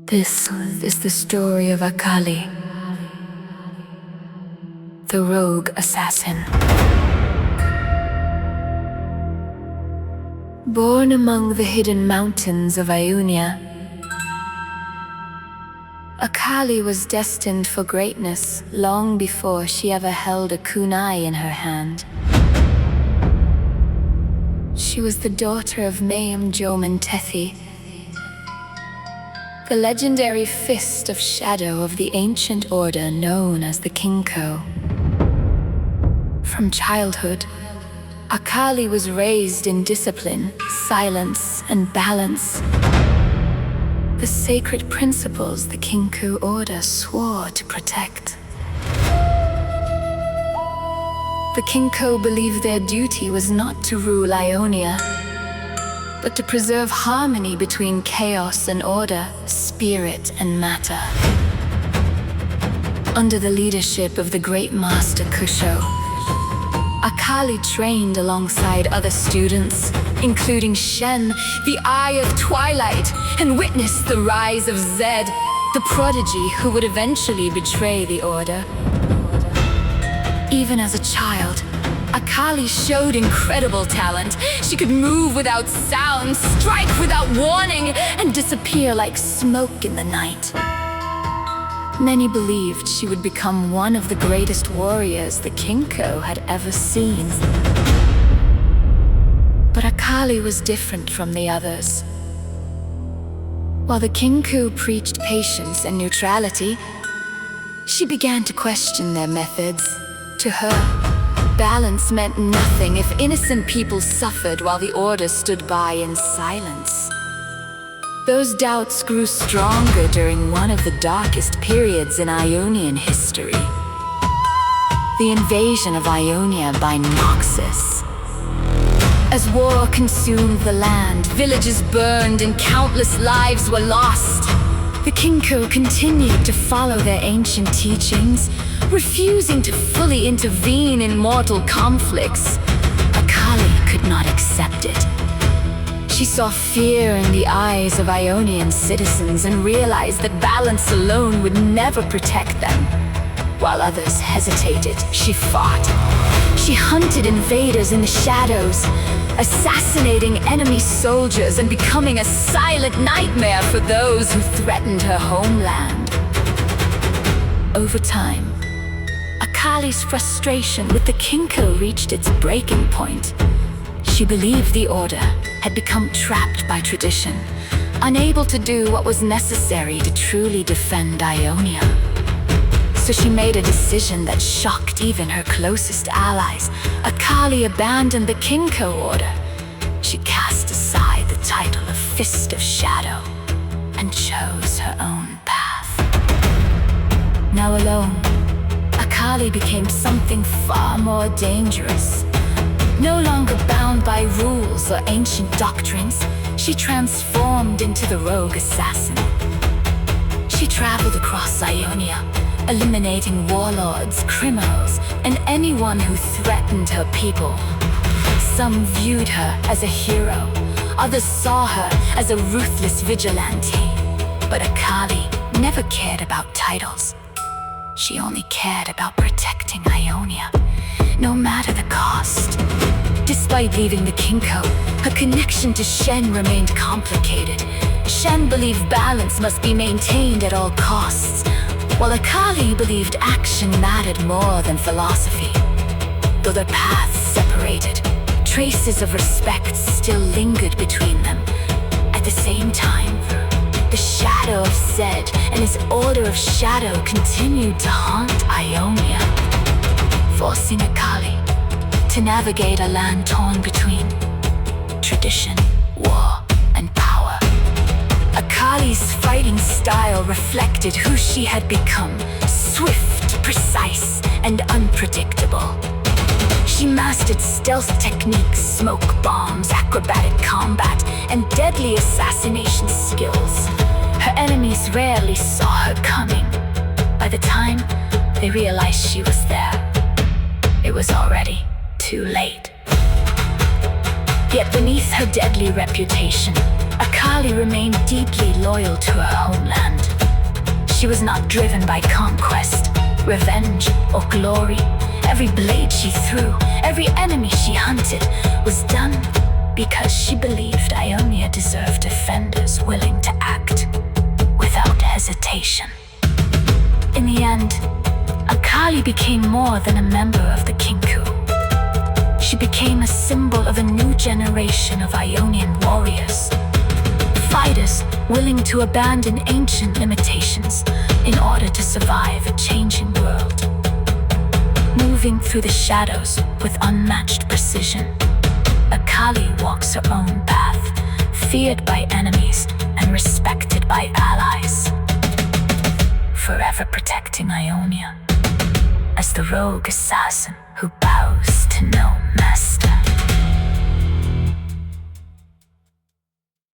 This is the story of Akali, the rogue assassin. Born among the hidden mountains of Ionia, Akali was destined for greatness long before she ever held a kunai in her hand. She was the daughter of Mayim Jomentethi, the legendary fist of shadow of the ancient order known as the Kinko. From childhood, Akali was raised in discipline, silence, and balance, the sacred principles the Kinko order swore to protect. The Kinko believed their duty was not to rule Ionia, but to preserve harmony between chaos and order, spirit and matter. Under the leadership of the great master Kusho, Akali trained alongside other students, including Shen, the Eye of Twilight, and witnessed the rise of Zed, the prodigy who would eventually betray the order. Even as a child, Akali showed incredible talent. She could move without sound, strike without warning, and disappear like smoke in the night. Many believed she would become one of the greatest warriors the Kinko had ever seen. But Akali was different from the others. While the Kinko preached patience and neutrality, she began to question their methods. To her, balance meant nothing if innocent people suffered while the order stood by in silence. Those doubts grew stronger during one of the darkest periods in Ionian history, the invasion of Ionia by Noxus. As war consumed the land, villages burned and countless lives were lost. The Kinko continued to follow their ancient teachings, refusing to fully intervene in mortal conflicts. Akali could not accept it. She saw fear in the eyes of Ionian citizens and realized that balance alone would never protect them. While others hesitated, she fought. She hunted invaders in the shadows, assassinating enemy soldiers and becoming a silent nightmare for those who threatened her homeland. Over time, Akali's frustration with the Kinko reached its breaking point. She believed the order had become trapped by tradition, unable to do what was necessary to truly defend Ionia. So she made a decision that shocked even her closest allies. Akali abandoned the Kinko order. She cast aside the title of Fist of Shadow and chose her own path. Now alone, Akali became something far more dangerous. No longer bound by rules or ancient doctrines, she transformed into the rogue assassin. She traveled across Ionia, eliminating warlords, criminals, and anyone who threatened her people. Some viewed her as a hero, others saw her as a ruthless vigilante. But Akali never cared about titles. She only cared about protecting Ionia, no matter the cost. Despite leaving the Kinko, her connection to Shen remained complicated. Shen believed balance must be maintained at all costs, while Akali believed action mattered more than philosophy. Though their paths separated, traces of respect still lingered between them. At the same time, the shadow of Zed and his order of shadow continued to haunt Ionia, forcing Akali to navigate a land torn between tradition, war, and power. Akali's fighting style reflected who she had become: swift, precise, and unpredictable. She mastered stealth techniques, smoke bombs, acrobatic combat, and deadly assassination skills. Her enemies rarely saw her coming. By the time they realized she was there, it was already too late. Yet beneath her deadly reputation, Akali Akali remained deeply loyal to her homeland. She was not driven by conquest, revenge, or glory. Every blade she threw, every enemy she hunted, was done because she believed Ionia deserved defenders willing to act without hesitation. In the end, Akali became more than a member of the Kinku. She became a symbol of a new generation of Ionian warriors. Fighters willing to abandon ancient limitations in order to survive a changing world. Moving through the shadows with unmatched precision, Akali walks her own path, feared by enemies and respected by allies, forever protecting Ionia as the rogue assassin who bows to no man.